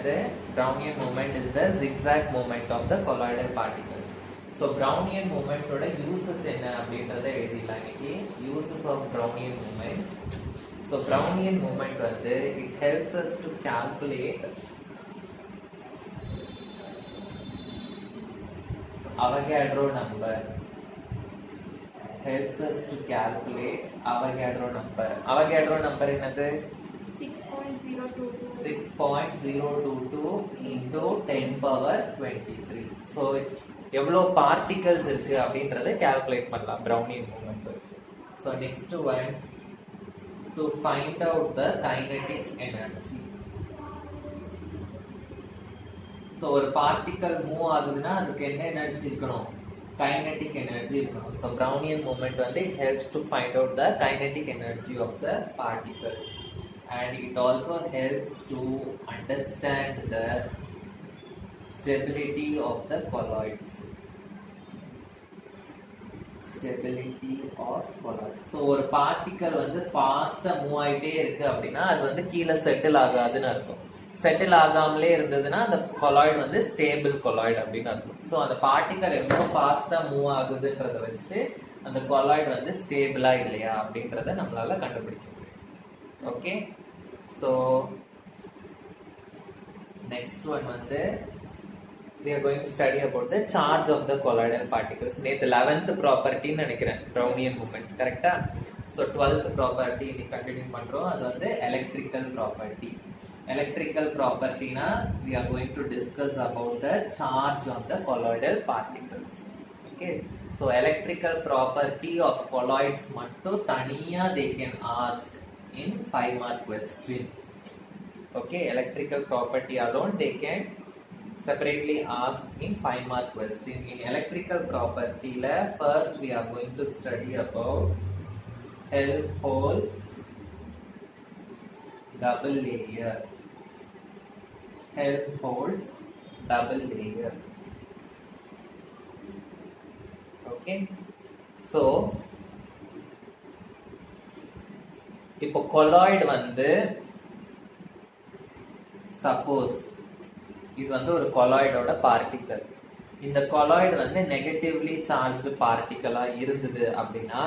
என்னது Brownian moment is the zigzag moment of the colloidal particles. So Brownian moment ஓட uses என்ன அப்படின்றத எழுதிடலாம் இன்னைக்கு. Uses of Brownian moment. So Brownian moment வந்து it helps us to calculate Avogadro number. Helps us to calculate Avogadro number. Avogadro number என்னது 6.022 into 10 power 23. So எவ்வளோ particles இருக்கு அப்படின்றத calculate பண்ணலாம் Brownian moment வச்சு. So next one, to find out the kinetic energy. So ஒரு particle move ஆகுதுன்னா அதுக்கு என்ன எனர்ஜி இருக்கணும்? Kinetic energy இருக்கணும். So Brownian moment வந்து it helps to find out the kinetic energy of the particles, and it also helps to understand the stability of the colloids. Stability of colloids. So ஒரு particle வந்து ஃபாஸ்டா move ஆயிட்டே இருக்கு அப்படின்னா அது வந்து கீழே செட்டில் ஆகாதுன்னு அர்த்தம். செட்டில் ஆகாமலே இருந்ததுன்னா அந்த கொலாய்டு வந்து ஸ்டேபிள் கொலாய்டு அப்படின்னு அர்த்தம். ஸோ அந்த பார்ட்டிகல் எவ்வளோ ஃபாஸ்டா மூவ் ஆகுதுன்றத வச்சு அந்த கொலாய்டு வந்து ஸ்டேபிளா இல்லையா அப்படின்றத நம்மளால கண்டுபிடிக்க முடியும். ஓகே, ஸோ நெக்ஸ்ட் ஒன் வந்து we are going to study about the charge of the colloidal particles. நேத்து 11th property நினைக்கிறேன் Brownian moment, கரெக்டா? ஸோ 12th property இன்னைக்கு கண்டினியூ பண்றோம். அது வந்து electrical property. Electrical property na we are going to discuss about the charge of the colloidal particles. Okay, so electrical property of colloids mattu thaniya they can ask in 5 mark question. Okay, electrical property alone they can separately ask in 5 mark question. In electrical property la first we are going to study about Helmholtz double layer. Helmholtz double layer. Okay, so இப்போ colloid வந்து suppose இது வந்து ஒரு colloidோட particle. இந்த colloid வந்து negatively charged particle இருந்தது அப்படின்னா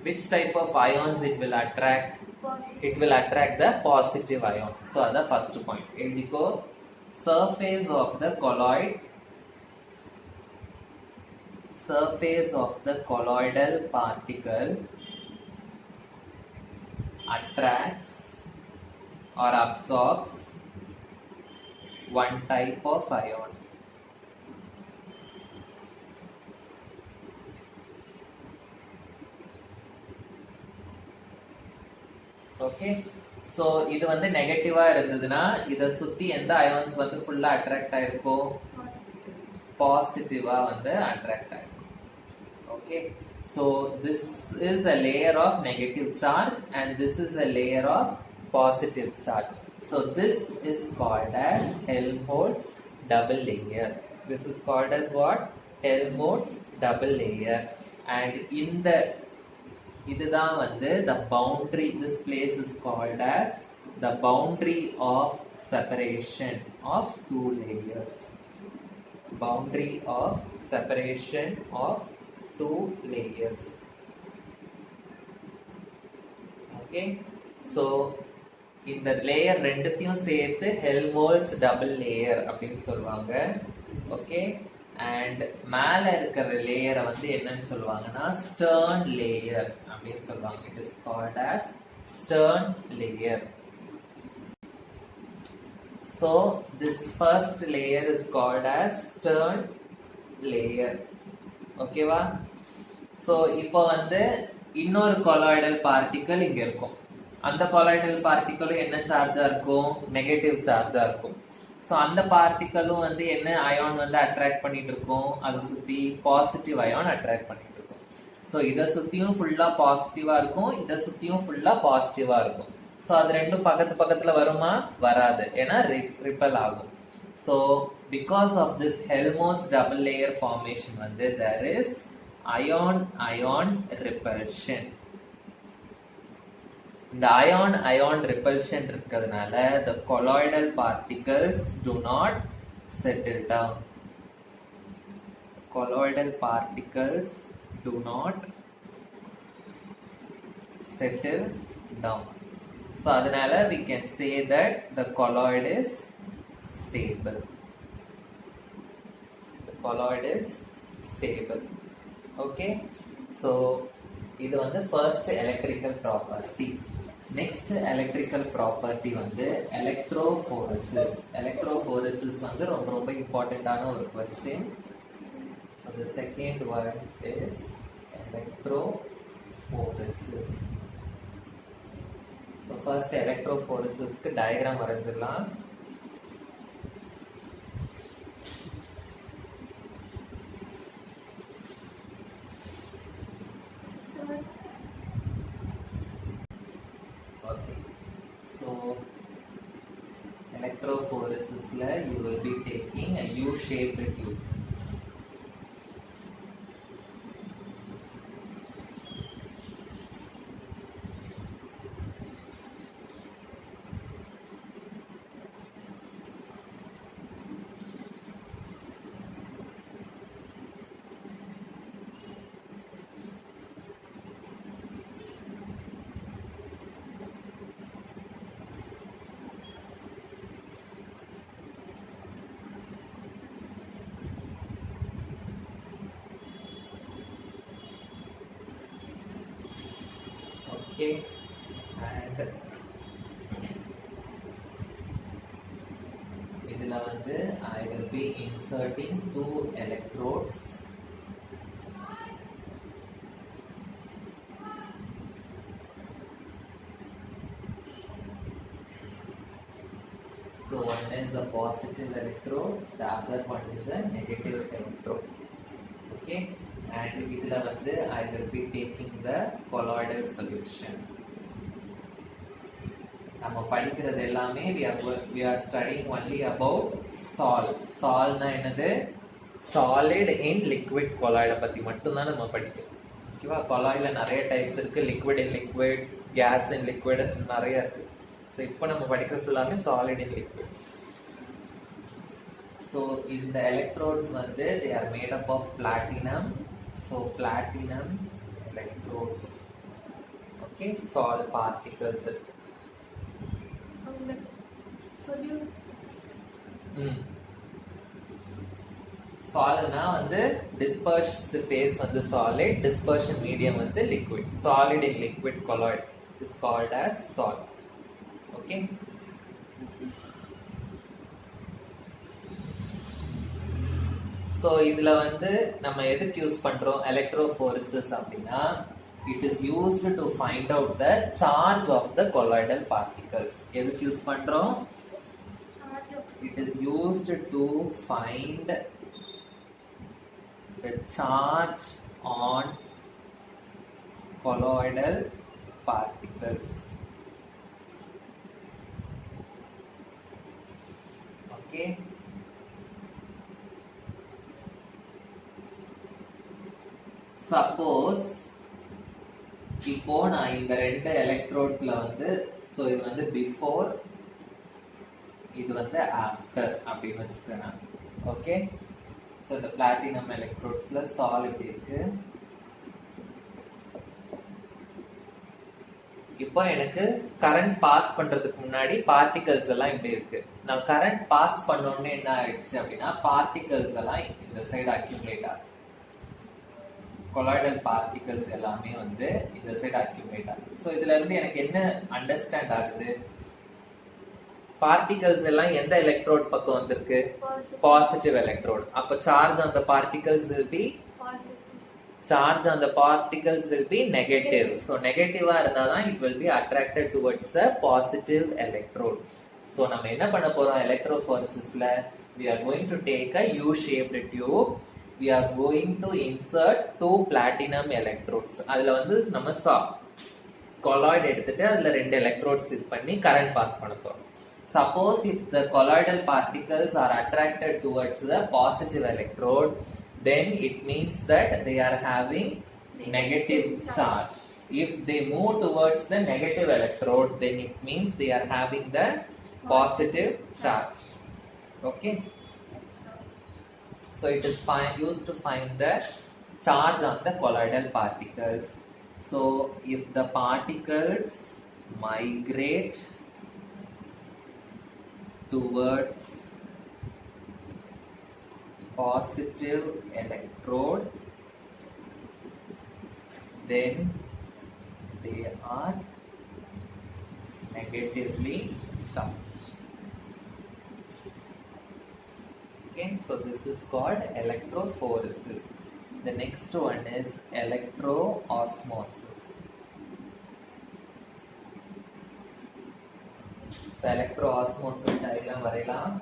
which type of ions it will attract? It will attract the positive ion. So that's the first point. எழுதிக்கோ, surface of the colloidal particle attracts or absorbs one type of ion. Okay, so இது வந்து நெகட்டிவா இருந்ததுன்னா இதை சுத்தி எந்த ions வந்து ஃபுல்லா attract ஆயிருக்கும்? பாசிட்டிவா வந்து அட்ராக்ட் ஆயிருக்கும். Okay, so this is a layer of negative charge and this is a layer of positive charge. So this is called as Helmholtz double layer. This is called as what? Helmholtz double layer. And இந்த இதுதான் வந்து the boundary, this place is called as the boundary of separation of two layers. Boundary of separation of two layers. Okay, so இந்த layer ரெண்டுத்தையும் சேர்த்து Helmholtz double layer அப்படின்னு சொல்லுவாங்க. Okay, and மேல இருக்கிற லேயரை வந்து என்னன்னு சொல்லுவாங்கன்னா ஸ்டர்ன் லேயர் அப்படின்னு சொல்லுவாங்க. It is called as stern layer. So this first layer is called as stern layer. ஓகேவா? ஸோ இப்போ வந்து இன்னொரு கொலாய்டல் பார்ட்டிக்கல் இங்க இருக்கும். அந்த கொலாய்டல் பார்ட்டிக்கலும் என்ன சார்ஜா இருக்கும்? நெகட்டிவ் சார்ஜா இருக்கும். ஸோ அந்த பார்ட்டிக்கலும் வந்து என்ன அயான் வந்து அட்ராக்ட் பண்ணிட்டு இருக்கும்? அதை சுத்தி பாசிட்டிவ் அயான் அட்ராக்ட் பண்ணிட்டு இருக்கும். ஸோ இதை சுத்தியும் ஃபுல்லா பாசிட்டிவா இருக்கும், இதை சுத்தியும் ஃபுல்லா பாசிட்டிவா இருக்கும். ஸோ அது ரெண்டும் பக்கத்துல வருமா? வராது, ஏன்னா ரிப்பல் ஆகும். So because of this Helmholtz double layer formation வந்து there is ion repulsion. இந்த ion repulsion இருக்கிறதுனால the colloidal particles do not settle down. Colloidal particles do not settle down. So அதனால we can say that the colloid is stable. The colloid is stable. Okay, so இது வந்து first electrical property. Next electrical property வந்து electrophoresis. Electrophoresis வந்து ரொம்ப ரொம்ப இம்பார்ட்டன்டான ஒரு question. So the second one is electrophoresis. So first electrophoresis க்கு diagram வரைஞ்சிடலாம். Electrophoresis la you will be taking a U-shaped tube. Okay, and இதுல வந்து I will be inserting 2 electrodes. So one is a positive electrode, the other one is a negative electrode. Okay, and இதுல வந்து I will be taking the colloidal solution. நம்ம படிக்கிறது எல்லாமே we are studying only about sol. Sol னா என்னது? Solid in liquid colloid பத்தி மட்டும் தான் நம்ம படிக்கிறோம். ஓகேவா? colloidல நிறைய டைப்ஸ் இருக்கு, liquid in liquid, gas in liquid நிறைய இருக்கு. So இப்போ நம்ம படிக்கிறது எல்லாமே solid in liquid. So இந்த electrodes வந்து they are made up of platinum. So platinum electrodes. Okay, sol particles. Solidனா வந்து dispersed phase வந்து solid, dispersion medium வந்து liquid. Solid in liquid colloid is called as sol. Okay. So இதுல வந்து நம்ம எதுக்கு use பண்றோம் electrophoresis அப்படின்னா it is used to find out the charge of the colloidal particles. எதுக்கு யூஸ் பண்றோம்? It is used to find the charge on colloidal particles. Okay. Suppose இப்போ நான் இந்த ரெண்டு எலக்ட்ரோட்ல வந்து சோ இது வந்து பிஃபோர் இது வந்து ஆஃப்டர் அப்படின்னு வச்சுக்கிறேன். ஓகே, சோ இந்த பிளாட்டினம் எலக்ட்ரோட்ஸ்ல சாலிட் இருக்கு. இப்போ எனக்கு கரண்ட் பாஸ் பண்றதுக்கு முன்னாடி பார்ட்டிகல்ஸ் எல்லாம் இப்படி இருக்கு. நான் கரண்ட் பாஸ் பண்ணோடனே என்ன ஆயிடுச்சு அப்படின்னா பார்ட்டிகல்ஸ் எல்லாம் இந்த சைடு அக்யூமுலேட் ஆகுது. கொலாய்டல் பார்ட்டிகல்ஸ் எல்லாமே வந்து இந்த சைடு அக்யூமுலேட் ஆகுது. ஸோ இதுல இருந்து எனக்கு என்ன அண்டர்ஸ்டாண்ட் ஆகுது? பார்ட்டிகல்ஸ் எல்லாம் எந்த எலக்ட்ரோட் பக்கம் வந்திருக்கு? Positive electrode. அப்ப charge on the particles will be charge on the particles will be negative. So negative இருந்தா தான் it will be attracted towards the positive electrode. So நம்ம என்ன பண்ண போறோம் electrophoresisல? We are going to take a U-shaped tube. We are going to insert 2 platinum electrodes. அதுல வந்து நம்ம colloid எடுத்துட்டு அதுல 2 electrodes இது பண்ணி current pass பண்ண போறோம். Suppose if the colloidal particles are attracted towards the positive electrode, then it means that they are having negative charge. If they move towards the negative electrode, then it means they are having the positive charge. Okay, so it is used to find the charge on the colloidal particles. So if the particles migrate towards positive electrode, then they are negatively charged. Okay, so this is called electrophoresis. The next one is electroosmosis. So electroosmosis diagram வரையலாம்.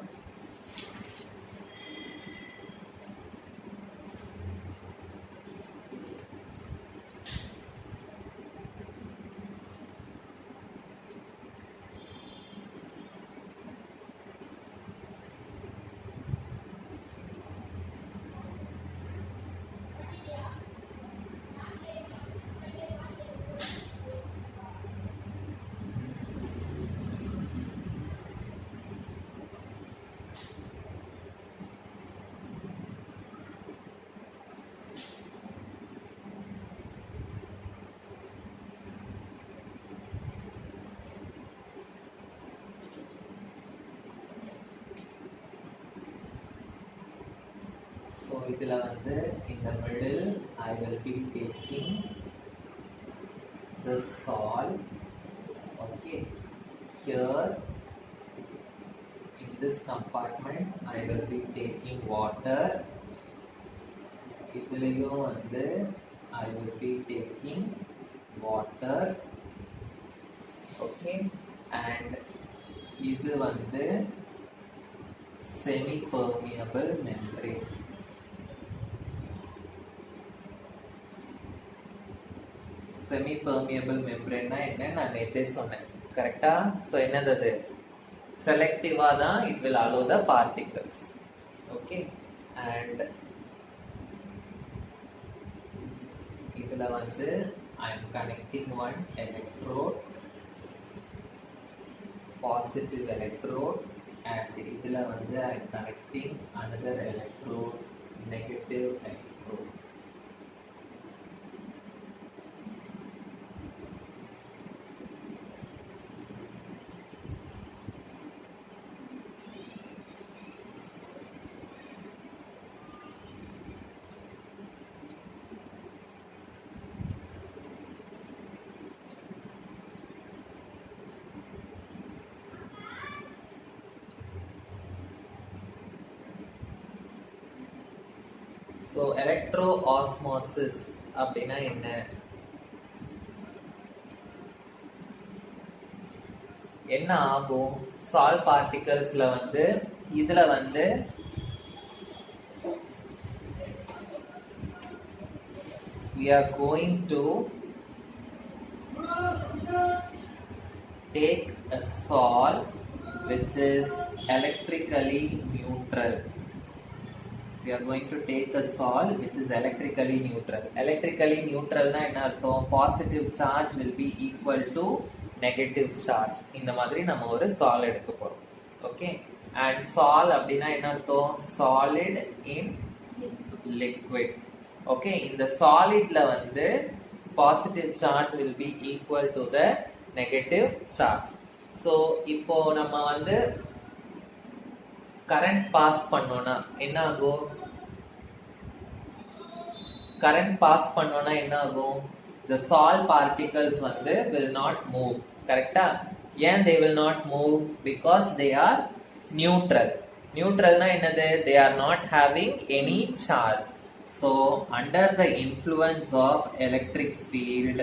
So இதுல வந்து in the middle I will be taking the salt. Okay, here in this compartment I will be taking water. இதுலயும் வந்து I will be taking water. Okay, and இது வந்து semi permeable membrane. Semi permeable membrane na enna நான் நேத்தே சொன்னேன் கரெக்ட்டா. So என்னது அது, செலக்டிவா தான் it will allow the particles. Okay, and இதுல வந்து I am connecting one electrode, positive electrode, and இதுல வந்து I am connecting another electrode, negative electrode. So electroosmosis அப்படினா என்ன? என்ன ஆகும்? salt particlesல வந்து இதுல வந்து we are going to take a salt which is electrically neutral. We are going to take a salt which is electrically neutral. Electrically neutral na enna artham? Positive charge will be equal to negative charge. இந்த மாதிரி நம்ம ஒரு salt எடுக்க போறோம். Okay, and salt அப்படினா என்ன அர்த்தம்? Solid in liquid. Okay, இந்த solidல வந்து positive charge will be equal to the negative charge. So இப்போ நம்ம வந்து current pass பண்ணோம்னா என்ன ஆகும்? current pass பண்ணோம்னா என்ன ஆகும்? The salt particles வந்து will not move. கரெக்ட்டா? ஏன் they will not move? Because they are neutral. Neutral na என்னது? They are not having any charge. So under the influence of electric field,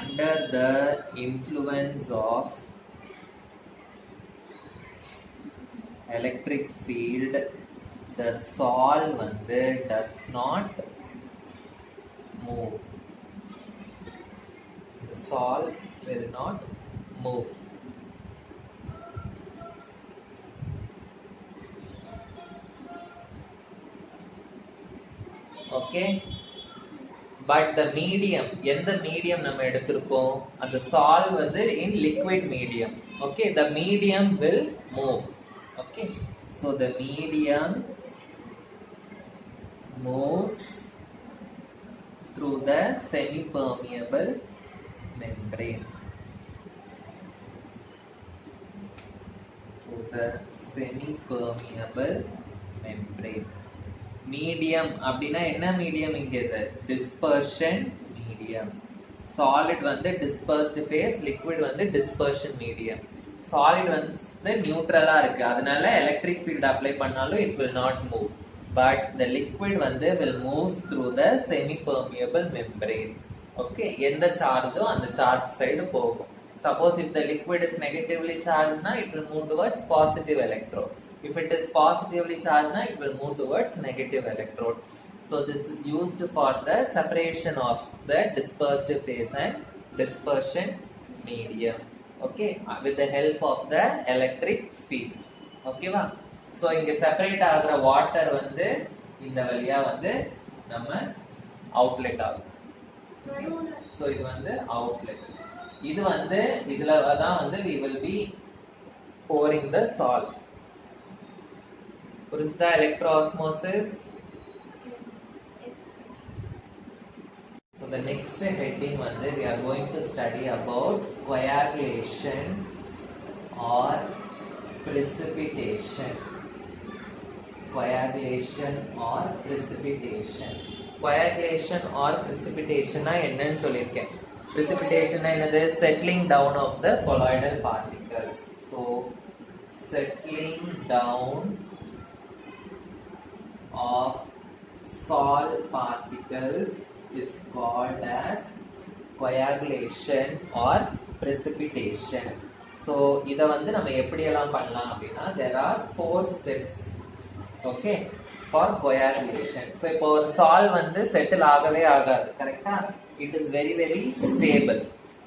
under the influence of electric field, the salt வந்து does not move. The salt will not move. Okay, but the medium, எந்த medium நம்ம எடுத்திருக்கோம், அந்த sol வந்து in liquid medium. Okay, the medium will move. Okay, so the medium moves through the semi-permeable membrane. Through the semi-permeable membrane. Medium அப்படினா என்ன medium இங்க இது? Dispersion medium. Solid வந்து dispersed phase, liquid வந்து dispersion medium. Solid வந்து நியூட்ரலா இருக்கு, அதனால electric field apply பண்ணாலும் it will not move. But the liquid வந்து will move through the semi-permeable membrane. Okay, எந்த சார்ஜோ அந்த சார்ஜ் சைடு போகும். Suppose if the liquid is negatively charged, na, it will move towards positive electrode. If it is positively charged, na, it will move towards negative electrode. So this is used for the separation of the dispersed phase and dispersion medium. Okay, with the help of the electric field. Okay va? So இங்க separate ஆகுற water வந்து இந்த வழியா வந்து நம்ம outlet ஆகும். So இது வந்து அவுட்லெட். இது வந்து இதுல தான் வந்து we will be pouring the salt. புரிஞ்சுதா electroosmosis? So the next heading வந்து we are going to study about coagulation or precipitation. Coagulation or precipitation. Coagulation or precipitation na என்னன்னு சொல்லிருக்கேன். Precipitation is settling down of the colloidal particles. So settling down of salt particles is called as coagulation or precipitation. So இத வந்து நம்ம எப்படி எல்லாம் பண்ணலாம் அப்படினா there are 4 steps. Okay, for coagulation. So இப்போ ஒரு salt வந்து settle ஆகவே ஆகாது, கரெக்ட்டா? It is very very stable.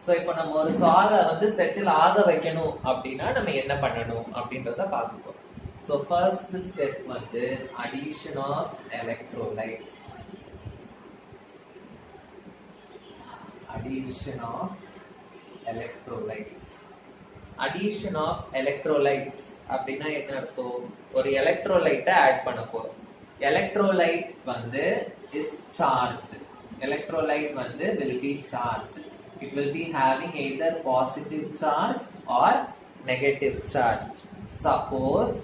So இப்போ நம்ம ஒரு salt வந்து settle ஆக வைக்கணும் அப்படினா நம்ம என்ன பண்ணணும் அப்படின்றத பார்ப்போம். So first step வந்து addition of electrolytes. Addition of electrolytes. Addition of electrolytes அப்படினா என்ன அர்த்தம்? ஒரு எலக்ட்ரோலைட்டை ஆட் பண்ண போறோம். எலக்ட்ரோலைட் வந்து is charged. Electrolyte வந்து will be charged. It will be having either positive charge or negative charge. Suppose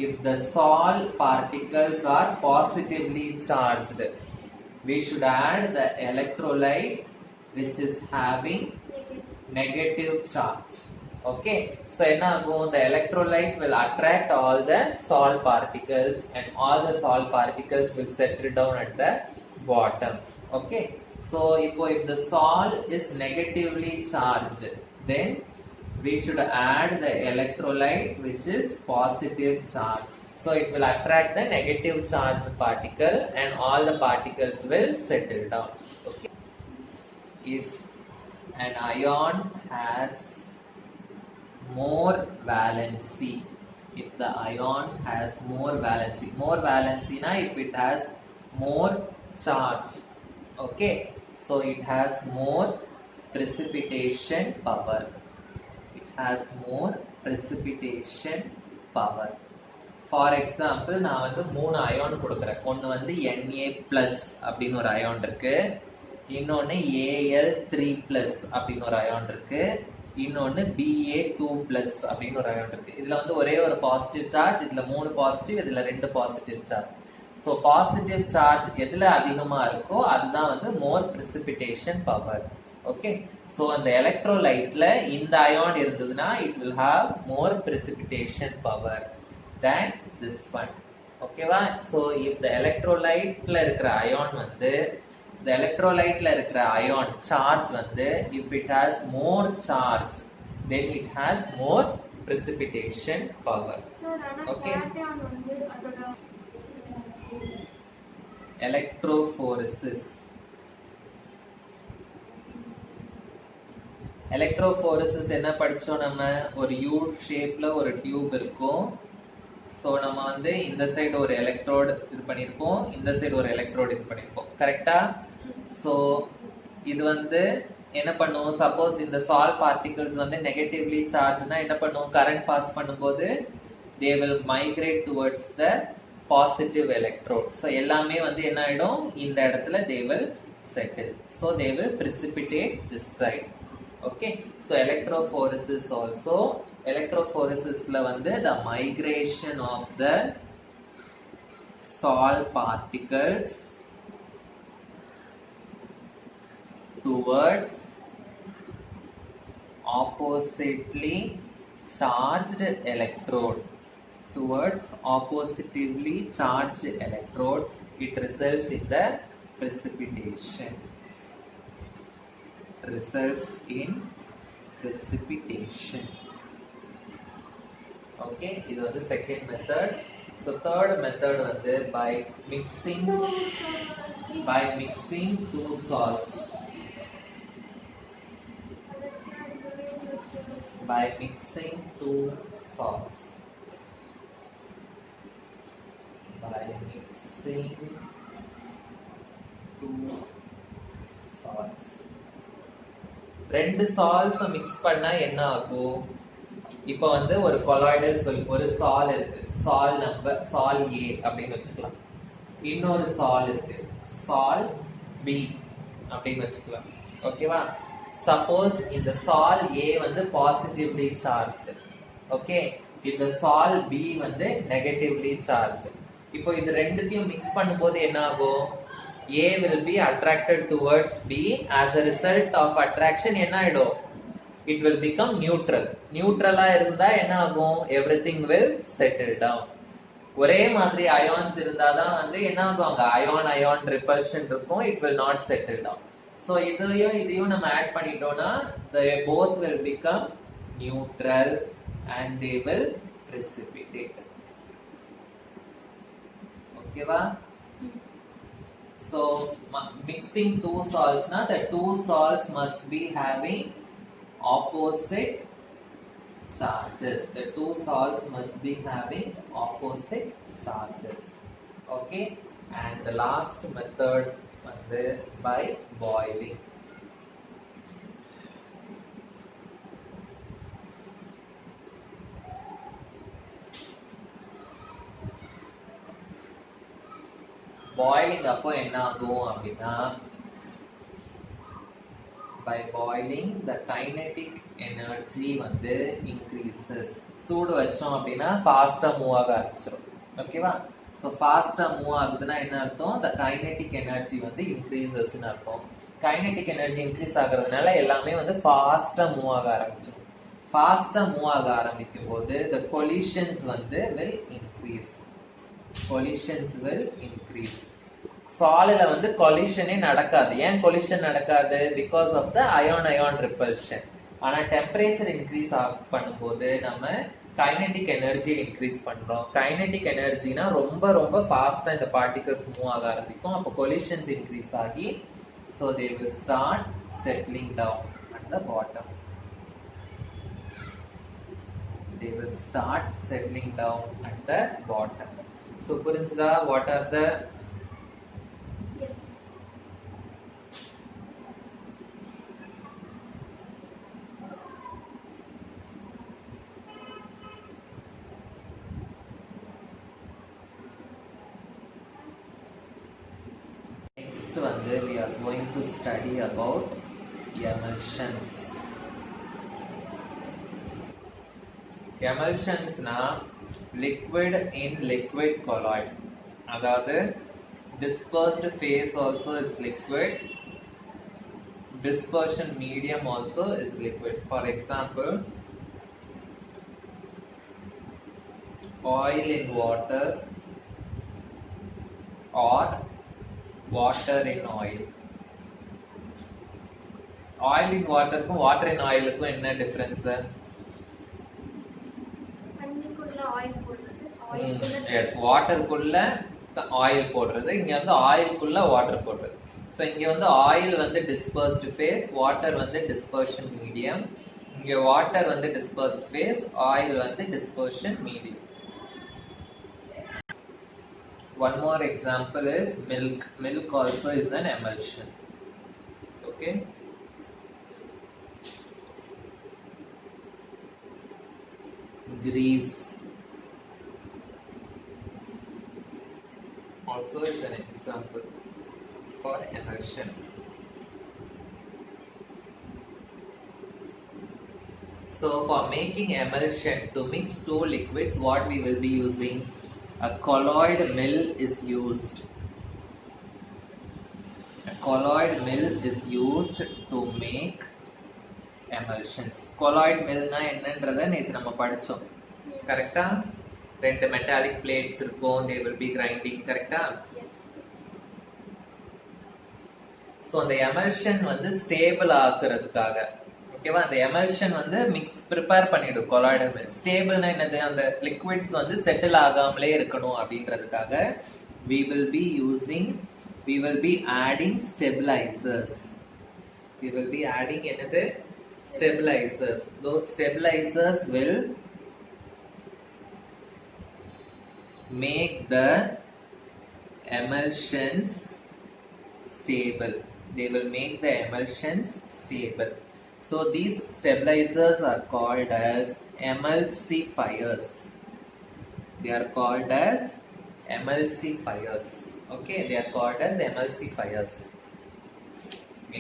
if the salt particles are positively charged, we should add the electrolyte which is having negative charge. Okay, so the electrolyte will attract all the salt particles and all the salt particles will settle down at the bottom. Okay, so if the salt is negatively charged, then we should add the electrolyte which is positive charge. So it will attract the negative charged particle and all the particles will settle down. Okay, if an ion has more valency, if the ion has more valency na, if it has more charge, okay, so it has more precipitation power. It has more precipitation power. For example, நான் வந்து 3 ion கொடுக்கிறேன். ஒன்னு வந்து Na+ அப்படினு ஒரு ion இருக்கு, இன்னொன்னு Al3+ அப்படினு ஒரு அயான் இருக்கு, இன்னொன்னு Ba2+ அப்படின்னு ஒரு அயான் இருக்கு. இதுல வந்து ஒரே ஒரு பாசிட்டிவ் சார்ஜ், இதுல 3 பாசிட்டிவ், இதுல 2 positive charge. So positive charge எதுல அதிகமா இருக்கோ அதுதான் வந்து மோர் precipitation பவர். ஓகே, சோ அந்த எலக்ட்ரோலைட்ல இந்த அயான் இருந்ததுன்னா it will have more precipitation power than this one. ஓகேவா? சோ if the electrolyteல இருக்கிற அயான் வந்து the electrolyteல இருக்கிற அயான் சார்ஜ் வந்து if it has more charge then it has more precipitation power. Okay, electrophoresis. Electrophoresis என்ன படிச்சோம் நம்ம? ஒரு யூ ஷேப்ல ஒரு டியூப் இருக்கும். சோ நம்ம வந்து இந்த சைடு ஒரு எலக்ட்ரோடு இது பண்ணிருப்போம், இந்த சைடு ஒரு எலக்ட்ரோடு இது பண்ணிருப்போம், கரெக்டா? ஸோ இது வந்து என்ன பண்ணும், சப்போஸ் இந்த சால் பார்ட்டிகல்ஸ் வந்து நெகட்டிவ்லி சார்ஜ்னா என்ன பண்ணும், கரண்ட் பாஸ் பண்ணும்போது they will migrate towards the positive electrode. So எல்லாமே வந்து என்ன ஆயிடும், இந்த இடத்துல they will settle. So they will precipitate this side. Okay, so electrophoresis also, electrophoresisல வந்து the migration of the Sol particles towards oppositely charged electrode, towards oppositively charged electrode, it results in the precipitation, results in precipitation. Okay, this was the second method. So third method வந்து by mixing two salts, by mixing two salts, by mixing two salts. ரெண்டு salts mix பண்ணா என்ன ஆகும், இப்போ வந்து ஒரு colloidal சொல், ஒரு சால் இருக்கு, சால் நம்பர் சால் A அப்படின்னு வச்சுக்கலாம், இன்னொரு சால் இருக்கு சால் B அப்படின்னு வச்சுக்கலாம். ஓகேவா? சப்போஸ் இந்த சால் A வந்து பாசிட்டிவ்லி சார்ஜ்டு, ஓகே, இந்த சால் B வந்து நெகட்டிவ்லி சார்ஜ்டு. இப்போ இது ரெண்டுத்தையும் மிக்ஸ் பண்ணும்போது என்ன ஆகும், A will be attracted towards B, as a result of attraction என்ன ஆயிடும், it will become neutral. நியூட்ரலா இருந்தா என்ன ஆகும், everything will settle down. ஒரே மாதிரி ions இருந்தாதான் வந்து என்ன ஆகும், அங்க ion repulsion இருக்கும், it will not settle down. So இதையும் நம்ம ஆட் பண்ணிட்டோம்னா they both will become neutral and they will precipitate. ஓகேவா? So mixing two salts na, the two salts must be having opposite charges. The two salts must be having opposite charges. Okay, and the last method is by boiling. Boiling அப்போ என்ன ஆகும் அப்படின்னா, by boiling the kinetic energy வந்து increases. சூடு வச்சோம் அப்படின்னா ஃபாஸ்டா move ஆக ஆரம்பிச்சிடும். ஓகேவா? ஸோ ஃபாஸ்டா மூவ் ஆகுதுன்னா என்ன அர்த்தம், the kinetic energy வந்து increases ன்னு அர்த்தம். kinetic energy increase ஆகுறதுனால எல்லாமே வந்து ஃபாஸ்டா மூவ் ஆக ஆரம்பிச்சிடும். ஃபாஸ்டா மூவ் ஆக ஆரம்பிக்கும் போது the collisions வந்து will increase. collisions will increase. சாலில வந்து collision நடக்காது. ஏன் collision நடக்காது? because of the ion repulsion. ஆனா டெம்பரேச்சர் இன்க்ரீஸ் பண்ணும்போது நம்ம கைனெட்டிக் எனர்ஜி இன்க்ரீஸ் பண்றோம். கைனெட்டிக் எனர்ஜினா ரொம்ப ரொம்ப ஃபாஸ்டா இந்த பார்ட்டிகல்ஸ் மூவ் ஆக ஆரம்பிக்கும். அப்போ collisions இன்க்ரீஸ் ஆகி so they will start settling down at the bottom. They will start settling down at the bottom. So புரிஞ்சுதா? what are the next வந்து we are going to study about emulsions. emulsionsனா liquid in liquid colloid, அதாவது dispersed phase also is liquid, dispersion medium also is liquid. For example, oil in water or water in oil. oil in water க்கும் water in oil க்கும் என்ன difference? S, வாட்டருக்குள்ள oil போடுறது, இங்க வந்து ஆயிலுக்குள்ள water போடுறது. So இங்க வந்து ஆயில் வந்து டிஸ்பர்ஸ்டு ஃபேஸ், வாட்டர் வந்து டிஸ்பர்ஷன் மீடியம். இங்க வாட்டர் வந்து டிஸ்பர்ஸ்டு ஃபேஸ், ஆயில் வந்து dispersion medium. One more example is milk. Milk also is an emulsion. Okay. Grease also is an example for emulsion. So for making emulsion to mix two liquids, what we will be using? A colloid mill is used. A colloid mill is used to make emulsions. Colloid mill na என்னன்றதை நேத்து நம்ம படிச்சோம். கரெக்ட்டா? ரெண்டு metallic plates இருக்கும், they will be grinding. கரெக்ட்டா? So அந்த emulsion வந்து ஸ்டேபிள் ஆக்குறதுக்காக, ஓகேவா, அந்த எமல்ஷன் வந்து மிக்ஸ் ப்ரிப்பேர் பண்ணிடும் கொலாய்டு மில். ஸ்டேபிள்னா என்னது? அந்த லிக்விட்ஸ் வந்து செட்டில் ஆகாமலே இருக்கணும் அப்படின்றதுக்காக we will be adding stabilizers. We will be adding என்னது? Stabilizers. Those stabilizers will make the emulsions stable. They will make the emulsions stable. So these stabilizers are called as emulsifiers. They are called as emulsifiers. Okay, they are called as emulsifiers.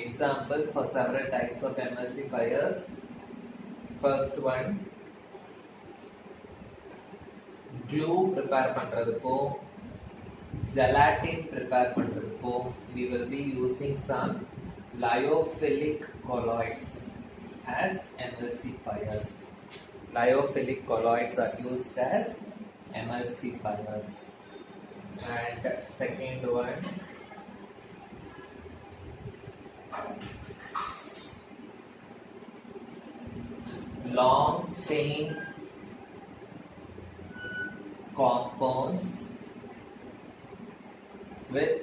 Example for several types of emulsifiers. First one, glue prepare பண்றதுக்கோ gelatin prepare பண்றதுக்கோ we will be using some lyophilic colloids as emulsifiers. Lyophilic colloids are used as emulsifiers. And second one, long chain compounds with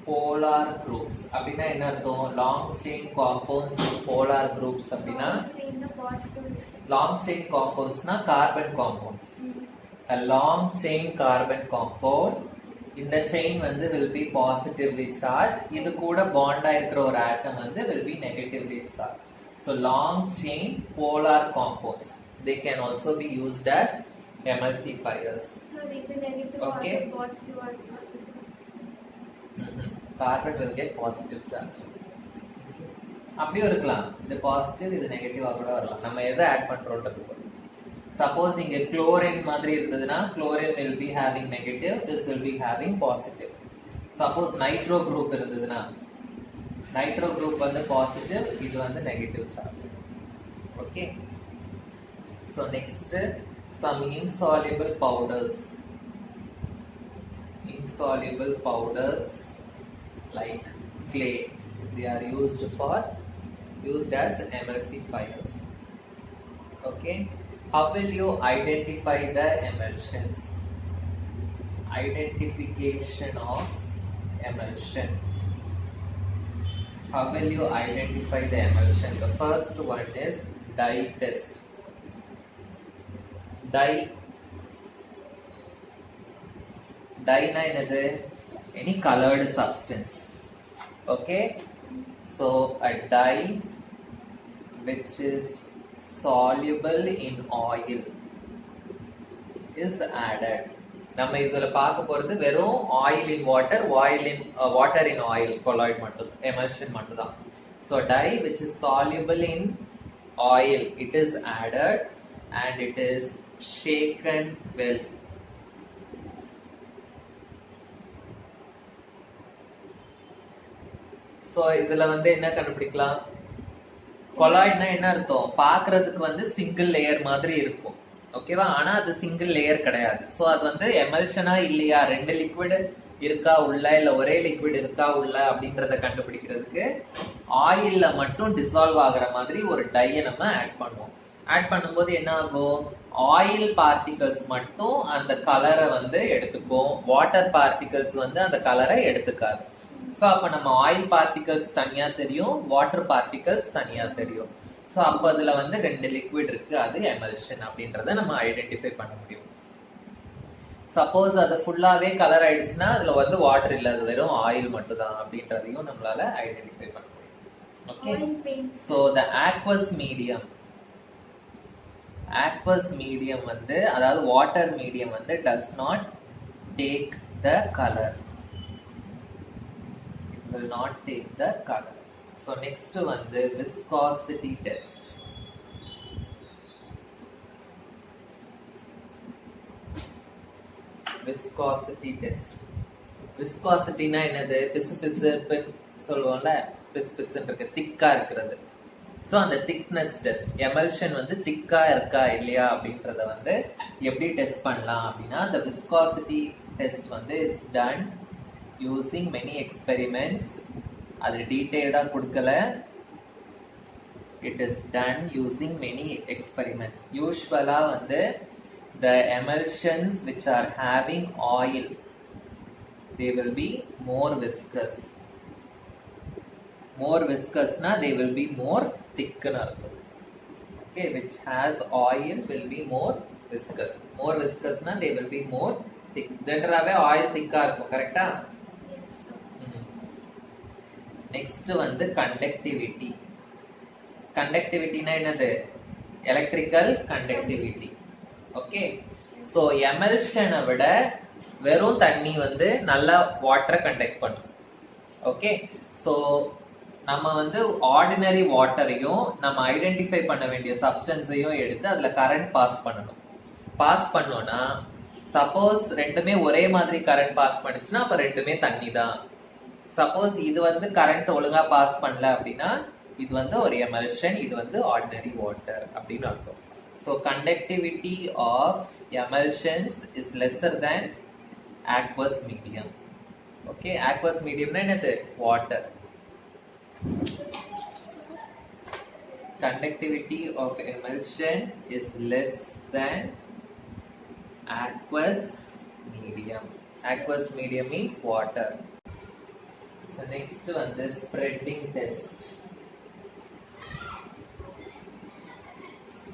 polar groups. அப்படினா என்ன அர்த்தம்? long chain compounds with polar groups அப்படினா long chain compounds na carbon compounds. A long chain carbon compound, இந்த chain வந்து will be positively charged, இது கூட bond ஆயிருக்கிற ஒரு atom வந்து will be negatively charged. So long chain polar compounds, they can also be used as emulsifiers. Okay. Carbon will get positive charge. அப்படியும் இருக்கலாம், இது positive இது நெகட்டிவா கூட வரலாம், நம்ம எதை ஆட் பண்றோம்ன்றது. சப்போஸ் இங்க குளோரின் மாதிரி இருந்ததுன்னா chlorine will be having negative, this will be having positive. Suppose nitro group இருந்ததுன்னா நைட்ரோ குரூப் வந்து பாசிட்டிவ், இது வந்து negative charge. Okay. So next, some insoluble powders. Insoluble powders like clay, they are used as emulsifiers. Okay. How will you identify the emulsions? Identification of emulsion. How will you identify the emulsion? The first one is dye test. Dye na enadhu? Any colored substance. Okay. So a dye which is soluble in oil is added. நம்ம இதுல பார்க்க போறது வெறும் oil in water, water in oil colloid மட்டும், emulsion மட்டும் தான். So dye which is soluble in oil, it is added and it is shaken well. So இதுல வந்து என்ன கண்டுபிடிக்கலாம்? கொலாய்ட்னா என்ன அர்த்தம்? பார்க்கிறதுக்கு வந்து சிங்கிள் லேயர் மாதிரி இருக்கும், ஓகேவா, ஆனா அது சிங்கிள் லேயர் கிடையாது. ஸோ அது வந்து எமல்ஷனா இல்லையா, ரெண்டு லிக்விட் இருக்கா உள்ள இல்ல ஒரே லிக்விட் இருக்கா உள்ள அப்படின்றத கண்டுபிடிக்கிறதுக்கு ஆயில்ல மட்டும் டிசால்வ் ஆகுற மாதிரி ஒரு டையை நம்ம ஆட் பண்ணுவோம். ஆட் பண்ணும்போது என்ன ஆகும்? ஆயில் பார்ட்டிகல்ஸ் மட்டும் அந்த கலரை வந்து எடுத்துக்கும், வாட்டர் பார்ட்டிகல்ஸ் வந்து அந்த கலரை எடுத்துக்காது. ஸோ அப்போ நம்ம ஆயில் பார்ட்டிகல்ஸ் தனியா தெரியும், வாட்டர் பார்ட்டிகல்ஸ் தனியா தெரியும். ஸோ அப்போ அதுல வந்து ரெண்டு லிக்விட் இருக்கு, அது எமல்ஷன் அப்படின்றத நம்ம ஐடென்டிஃபை பண்ண முடியும். சப்போஸ் அது ஃபுல்லாவே கலர் ஆயிடுச்சுன்னா அதுல வந்து வாட்டர் இல்ல, அது வெறும் ஆயில் மட்டும் தான் அப்படின்றதையும் நம்மளால ஐடென்டிஃபை பண்ண முடியும். ஓகே, சோ த aqueous மீடியம், aqueous மீடியம் வந்து அதாவது வாட்டர் மீடியம் வந்து does not take the color, it will not take the color. So next வந்து viscosity test. Viscosity test. Viscosity னா என்னது? பிசு பிசுன்னு சொல்லுவோம்ல, பிசு பிசுன்னு இருக்கு, திக்கா இருக்கிறது. ஸோ அந்த திக்னஸ் டெஸ்ட், எமல்ஷன் வந்து திக்கா இருக்கா இல்லையா அப்படின்றத வந்து எப்படி டெஸ்ட் பண்ணலாம் அப்படின்னா, the viscosity test வந்து is done using many experiments. அது டீடைல்டா கொடுக்கல. It is done using many experiments. யூஸ்வலா வந்து the emulsions which are having oil, they will be more viscous. More viscous na they will be more thick na artham. Okay, which has oil will be more viscous. More viscous na they will be more thick. Generally oil thick ah irukum, correct ah? Yes sir. Next வந்து conductivity. Conductivity na enadhu? Electrical conductivity. Okay, so emulsion விட வெறும் தண்ணி வந்து நல்லா வாட்டரை conduct பண்ணும். Okay, so நம்ம வந்து ஆர்டினரி வாட்டரையும் நம்ம ஐடென்டிஃபை பண்ண வேண்டிய சப்ஸ்டன்ஸையும் எடுத்து அதுல கரண்ட் பாஸ் பண்ணணும். பாஸ் பண்ணோம்னா சப்போஸ் ரெண்டுமே ஒரே மாதிரி கரண்ட் பாஸ் பண்ணுச்சுன்னா அப்ப ரெண்டுமே தண்ணி தான். சப்போஸ் இது வந்து கரண்ட் ஒழுங்கா பாஸ் பண்ணல அப்படின்னா இது வந்து ஒரு எமல்ஷன், இது வந்து ஆர்டினரி வாட்டர் அப்படின்னு அர்த்தம். So conductivity of emulsions is lesser than aqueous medium. Okay, aqueous medium na enadhu? Water. Conductivity of emulsion is less than aqueous medium. Aqueous medium means water. So next one, the spreading test.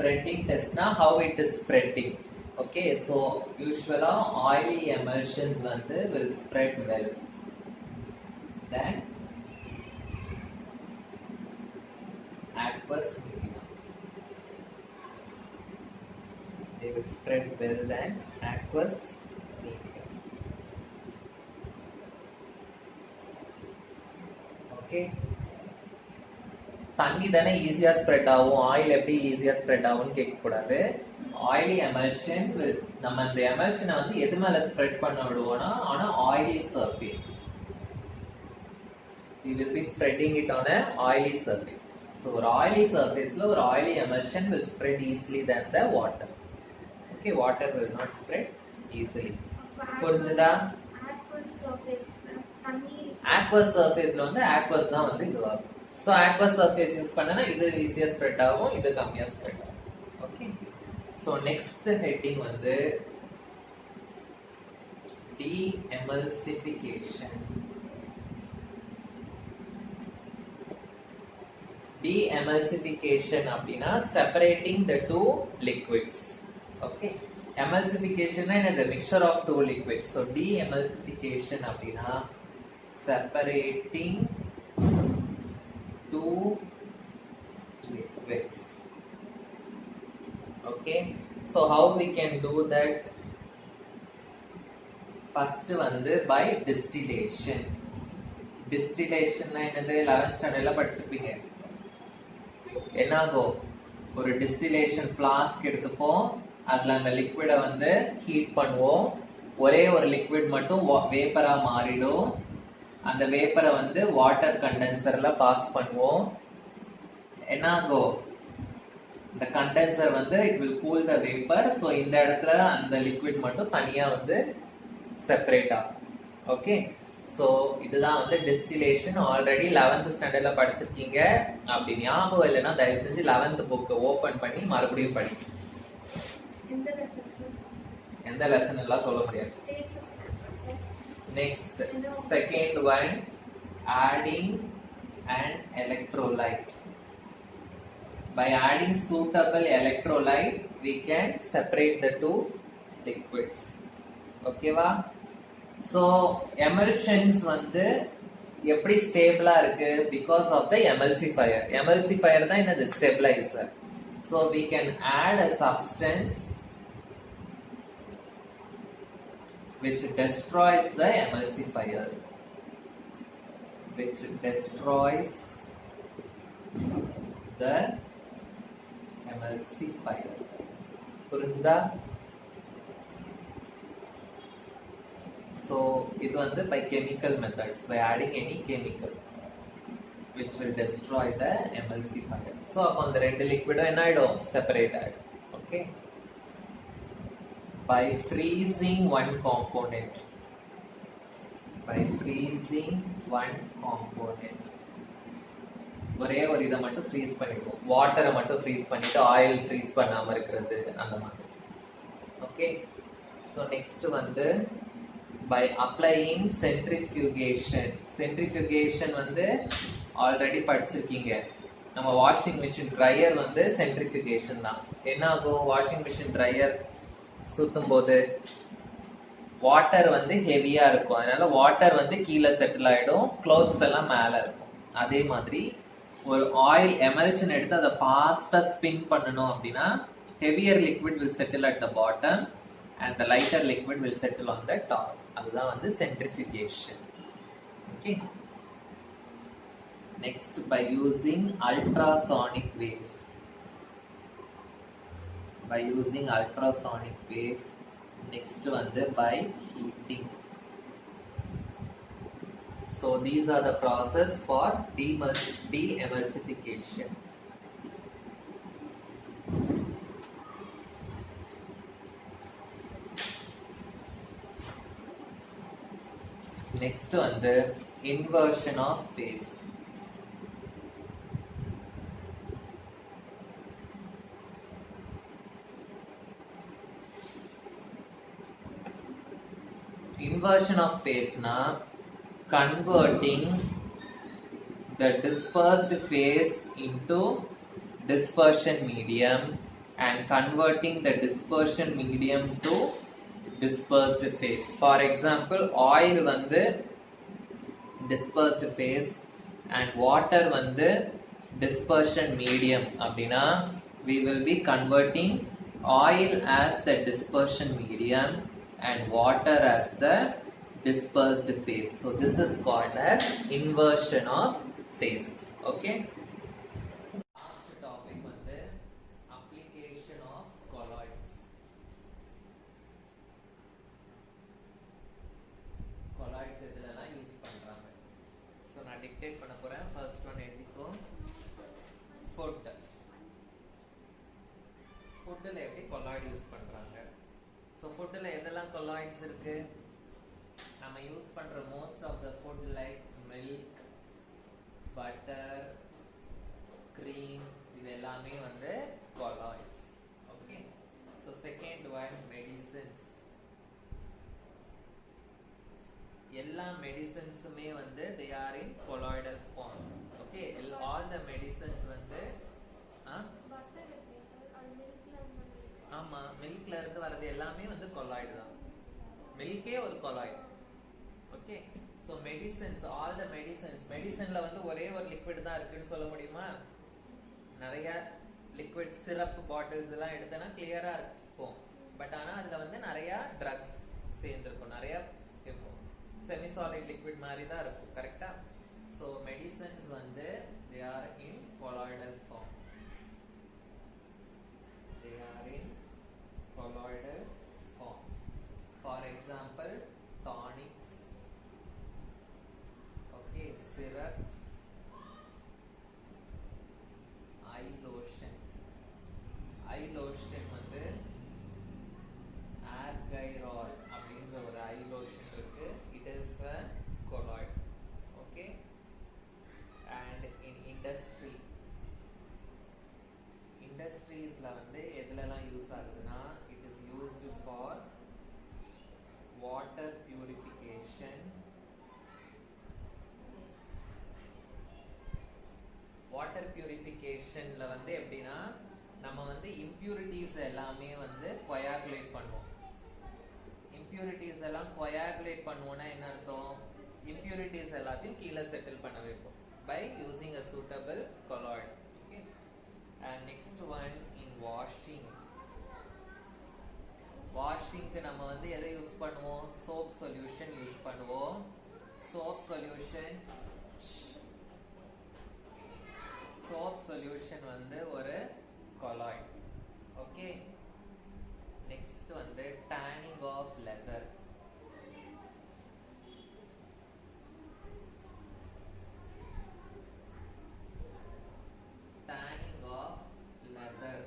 Spreading test na how it is spreading. Okay, so usually oily emulsions வந்து will spread well. Then aqueous medium, they will spread well than aqueous medium. Okay, தண்ணி தானே ஈஸியா spread ஆகும், oil எப்படி ஈஸியா spread ஆகும்னு கேட்க கூடாது. ஆயிலி எமல்ஷன் நம்ம அந்த எமல்ஷனை வந்து எது மேல ஸ்ப்ரெட் பண்ண விடுவோம்னா ஆனா oily surface. we will be spreading it on a oily surface. So ஒரு ஆயிலி சர்ஃபேஸ்ல ஒரு oily emulsion will spread easily than the water. Okay, water will not spread easily. புரிஞ்சுதா? aqueous surfaceல வந்து aqueous தான் வந்து இதுவாகும். So aqueous surface யூஸ் பண்ணனா இது ஈஸியா ஸ்ப்ரெட் ஆகும், இது கம்மியா ஸ்ப்ரெட் ஆகும். ஓகே, so next heading வந்து de-emulsification. De-emulsification அப்படினா separating the two liquids. Okay, emulsification na enadhu? Mixture of two liquids. So de-emulsification அப்படினா separating two liquids. Okay, so how we can do that? First வந்து by distillation. Distillation na enadhu? 11th standard la படிச்சிருப்பீங்க. என்னாகும்? ஒரு distillation flask எடுத்துப்போம், அதுல அந்த லிக்விட வந்து heat பண்ணுவோம், ஒரே ஒரு லிக்விட் மட்டும் வேப்பரா மாறிடும். அந்த வேப்பரை வந்து வாட்டர் கண்டென்சர்ல பாஸ் பண்ணுவோம். என்னாகும்? இந்த கண்டென்சர் வந்து it will cool the vapor. so இந்த இடத்துல அந்த லிக்விட் மட்டும் தனியா வந்து செப்பரேட் ஆகும். ஓகே, சோ இதுதான் வந்து டிஸ்டிலேஷன். ஆல்ரெடி 11th ஸ்டாண்டர்ட்ல படிச்சிருக்கீங்க. அப்படி ஞாபகம் இல்லைன்னா தயவு செஞ்சு 11th புக் ஓபன் பண்ணி மறுபடியும் படி. எந்த லெசன் எல்லாம் சொல்ல முடியாது. Next, second one, adding an electrolyte. By adding suitable electrolyte, we can separate the two liquids. ஓகேவா? சோ எமல்ஷன்ஸ் வந்து எப்படி ஸ்டேபிளா இருக்கு? Because of the emulsifier. Emulsifier தான் என்னது? Stabiliser. So we can add a substance which destroys the emulsifier, which destroys the emulsifier. புரிஞ்சுதா? So இது வந்து by chemical methods, by adding any chemical which will destroy the emulsifier. So அப்போ அந்த ரெண்டு லிக்விடும் என்ன ஆயிடும்? செப்பரேட் ஆயிடும். Okay. By freezing one component, by freezing one component, ஒரே ஒரு இதை மட்டும் ஃப்ரீஸ் பண்ணிடுவோம். வாட்டரை மட்டும் ஃப்ரீஸ் பண்ணிட்டு ஆயில் ஃப்ரீஸ் பண்ணாம இருக்கிறது அந்த மாதிரி. ஓகே. ஸோ நெக்ஸ்ட் வந்து by applying centrifugation. Centrifugation வந்து ஆல்ரெடி படிச்சிருக்கீங்க. நம்ம வாஷிங் மிஷின் ட்ரையர் வந்து சென்ட்ரிஃபியூகேஷன் தான். என்ன ஆகும்? வாஷிங் மிஷின் ட்ரையர் சுத்தும் போது வாட்டர் வந்து ஹெவியா இருக்கும், அதனால வாட்டர் வந்து கீழே செட்டில் ஆயிடும், க்ளோத்ஸ் எல்லாம் மேல இருக்கும். அதே மாதிரி ஒரு ஆயில் எமல்ஷன் எடுத்து அதை ஃபாஸ்டா ஸ்பின் பண்ணணும் அப்படின்னா heavier liquid will settle at the bottom and the lighter liquid will settle on the top. அதுதான் வந்து centrifugation. Okay. Next, by using ultrasonic waves. By using ultrasonic waves. Next வந்து by heating. So these are the process for de-emulsification. Next வந்து inversion of phase. Inversion of phase na converting the dispersed phase into dispersion medium and converting the dispersion medium to dispersed phase. For example, oil வந்து dispersed phase and water வந்து dispersion medium அப்படின்னா we will be converting oil as the dispersion medium and water as the dispersed phase. So this is called as inversion of phase. Okay. Last topic வந்து application of colloids. Colloids எதுலலாம் use பண்றாங்க? So நான் dictate பண்ண போறேன். First one எழுதிக்கோ. Food. Foodல எப்படி colloid use பண்றாங்க? So foodல எதெல்லாம் colloids இருக்கு? நம்ம யூஸ் பண்ற most of the food like milk, butter, cream, இது எல்லாமே வந்து colloids. Okay. So second one, medicines. எல்லா மெடிசன்ஸுமே வந்து they are in colloidal form. Okay. All the medicines வந்து ஆமா, மில்க்ல இருந்து வரது எல்லாமே வந்து கொலாய்டு தான். மில்கே ஒரு colloid. Okay. So medicines, all the medicines, மெடிசன்ல வந்து ஒரே ஒரு லிக்விட் தான் இருக்குன்னு சொல்ல முடியுமா? நிறைய லிக்விட் சிரப் பாட்டில்ஸ் எல்லாம் எடுத்தனா கிளியரா இருக்கும். பட் ஆனா அதுல வந்து நிறைய ட்ரக்ஸ் சேர்ந்திருக்கும், நிறைய இருக்கும். செமி சாலிட் லிக்விட் மாதிரி தான் இருக்கும். கரெக்ட்டா? சோ மெடிசன்ஸ் வந்து they are in colloidal form. They are in colloidal form. For example, tonics, okay, syrups, eye lotion. Eye lotion வந்து argyrol அப்படிங்கிற ஒரு eye lotion இருக்கு. It is a colloid. Okay. And in industry, industries-ல வந்து எதுலலாம் use ஆகுதுன்னா it is used for water purification, water purificationல வந்து எப்படின்னா நம்ம வந்து impurities எல்லாமே வந்து coagulate பண்ணுவோம். இம்பியூரிட்டிஸ் எல்லாம் coagulate பண்ணுவோம்னா என்ன அர்த்தம்? இம்பியூரிட்டிஸ் எல்லாத்தையும் கீழே செட்டில் பண்ண வைப்போம் by using a suitable colloid. Okay, and next one in washing. வாஷிங்க்கு நம்ம வந்து எதை யூஸ் பண்ணுவோம்? சோப் சொல்யூஷன் யூஸ் பண்ணுவோம். சோப் சொல்யூஷன் வந்து ஒரு கொலாய்ட். ஓகே, நெக்ஸ்ட் வந்து tanning of leather. tanning of leather.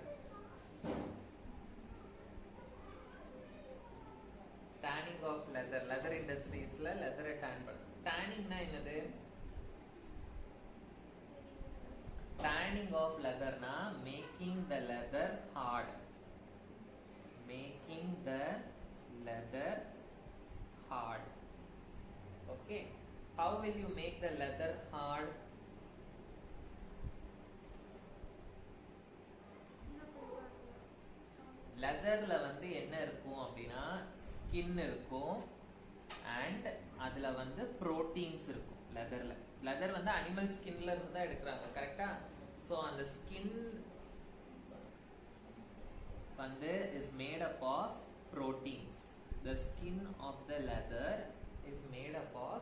tanning of leather இண்டஸ்ட்ரீஸ்ல லெதரை tan பண்ண. டேனிங்னா என்னது? tanning of leatherனா making the leather hard. making the leather hard. Okay, how will you make the leather hard? லெதர்ல வந்து என்ன இருக்கும் அப்படின்னா skin இருக்கும் and அதுல வந்து புரோட்டீன்ஸ் இருக்கும். லெதர் வந்து அனிமல் ஸ்கின்ல இருந்து தான் எடுக்கிறாங்க, கரெக்டா? சோ அந்த ஸ்கின் வந்து is made up of proteins. The skin of the leather is made up of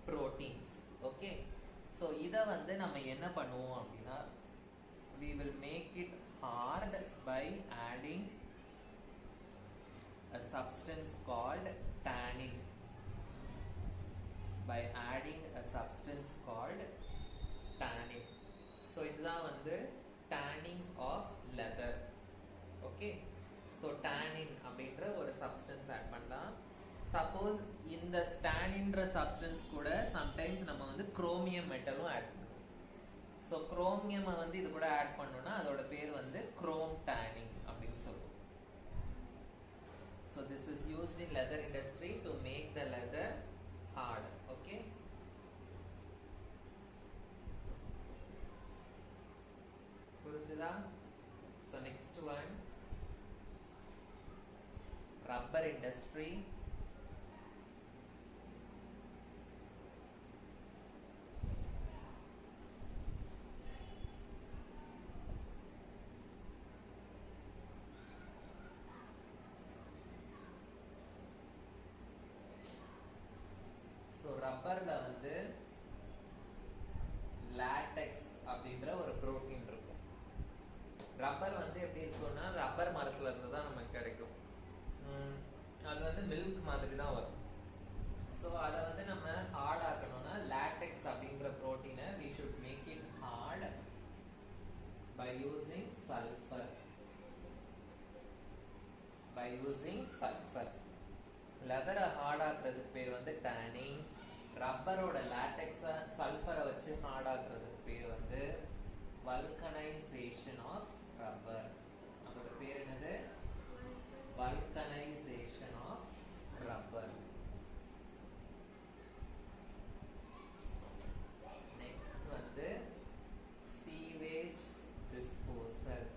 proteins. Okay, so இத வந்து நம்ம என்ன பண்ணுவோம் அப்படின்னா we will make it hard by adding a substance called tannin. By adding a substance called tannin. So இதுதான் வந்து tanning of leather. Okay, so tannin அப்படின்ற ஒரு substance add பண்ணலாம். Suppose இந்த tanninன்ற substance கூட sometimes நம்ம வந்து chromium metalலும் add பண்ணலாம். So chromium வந்து இது கூட add பண்ணோம்னா அதோட பேர் வந்து chrome tanning அப்படின்னு சொல்லுவோம். So this is used in leather industry to make the leather hard. Okay, புரிஞ்சுதா? So next one, rubber industry. So ரப்பர்ல வந்து லாட்டெக்ஸ் அப்படின்ற ஒரு புரோட்டீன் இருக்கும். ரப்பர் வந்து எப்படி இருக்கும்னா ரப்பர் மரத்துல இருந்து தான் நமக்கு கிடைக்கும். அது வந்து மில்க் மாதிரி தான் வரும். ஸோ அதை வந்து நம்ம ஹார்ட் ஆக்கணும்னா லாட்டெக்ஸ் அப்படின்ற புரோட்டீனை we should make it hard by using sulfur. லெதரை ஹார்ட் ஆக்குறதுக்கு பேர் வந்து டேனிங். ரப்பரோட லாட்டெக்ஸை சல்ஃபரை வச்சு ஹார்ட் ஆக்குறதுக்கு பேர் வந்து வல்கனைசேஷன் ஆஃப் ரப்பர். அதோட பேர் என்னது? Vulcanisation of rubber. நெக்ஸ்ட் வந்து சீவேஜ் டிஸ்போசல்.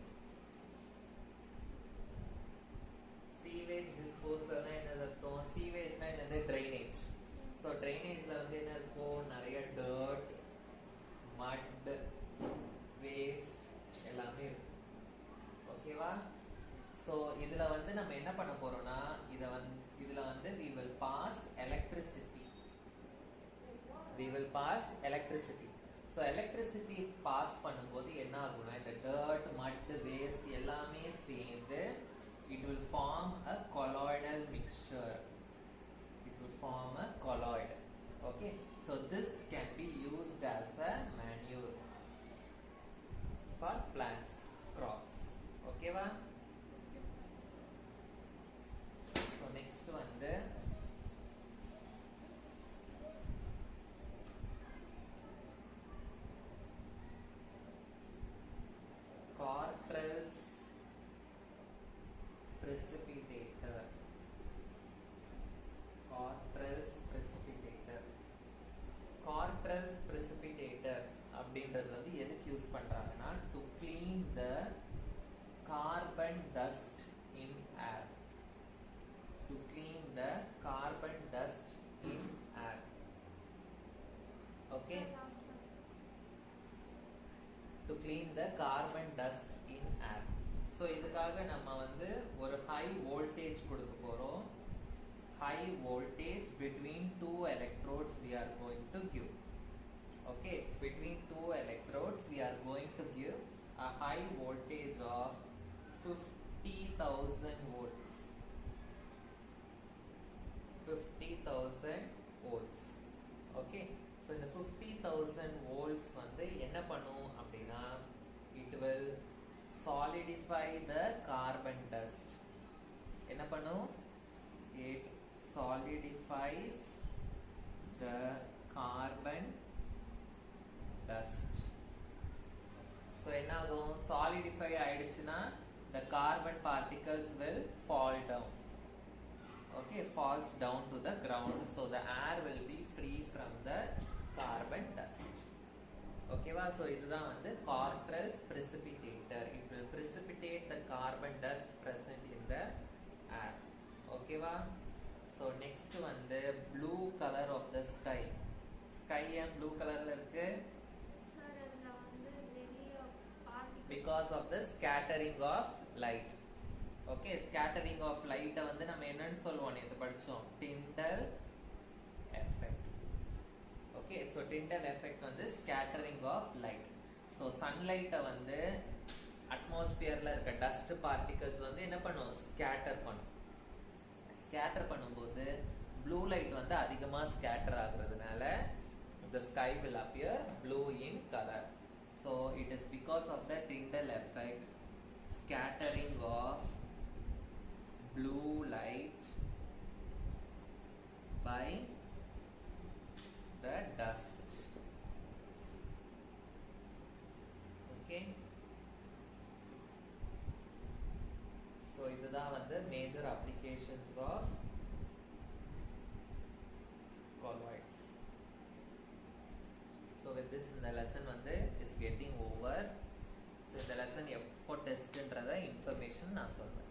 சீவேஜ் டிஸ்போசல்னா என்னது அர்த்தம்? சீவேஜ்னா என்னது? ட்ரைனேஜ். ஸோ ட்ரைனேஜ்ல வந்து என்ன இருக்கும்? நிறைய டர்ட், மட், வேஸ்ட் எல்லாமே இருக்கும். ஓகேவா? ஸோ இதுல வந்து நம்ம என்ன பண்ண போறோம்னா இதுல வந்து we will pass electricity. So electricity pass பண்ணும்போது என்ன ஆகும்னா இந்த டர்ட், மட், வேஸ்ட் எல்லாமே சேர்ந்து it will form a colloidal mixture. Okay, so this can be used as a manure for plants, crops. Okay va? So next one, the Cortrell's precipitator. Cortrell's precipitator அப்படின்றது வந்து எதுக்கு யூஸ் பண்றாங்கன்னா to clean the carbon dust in air. Okay, to clean the carbon dust in air. So இதுக்காக நம்ம வந்து ஒரு high voltage கொடுக்க போறோம். High voltage between two electrodes we are going to give. Okay, between two electrodes we are going to give a high voltage of 50,000 volts. 50,000 volts. Okay, so இந்த 50,000 volts வந்து என்ன பண்ணும் அப்படின்னா it will solidify the carbon dust. என்ன பண்ணும்? It solidifies the carbon dust. So என்ன ஆகும்? Solidify ஆயிடுச்சுன்னா the carbon particles will fall down. Okay, falls down to the ground, so the air will be free from the carbon dust. Okay va, so இதுதான் வந்து Cortrell's precipitator. It will precipitate the carbon dust present in the air. Okay va, so next வந்து blue color of the sky. Sky and blue colorல இருக்கு sir, அதுல வந்து நிறைய particles because of the scattering of light. Okay, scattering of light வந்து நம்ம என்னன்னு சொல்லுவோம்? நேத்து படிச்சோம், Tyndall effect. Okay, so Tyndall effect வந்து scattering of light. So sunlight வந்து atmosphereல இருக்க dust particles வந்து என்ன பண்ணும்? Scatter பண்ணும். Scatter பண்ணும்போது blue light வந்து அதிகமா scatter ஆகுறதுனால the sky will appear blue in color. So it is because of the Tyndall effect, scattering of blue light by the dust. Okay, so இதுதான் வந்து major applications of colloids. So with this இந்த lesson வந்து is getting over. So இந்த lesson எப்போ டெஸ்ட்ன்றத information நான் சொல்றேன்.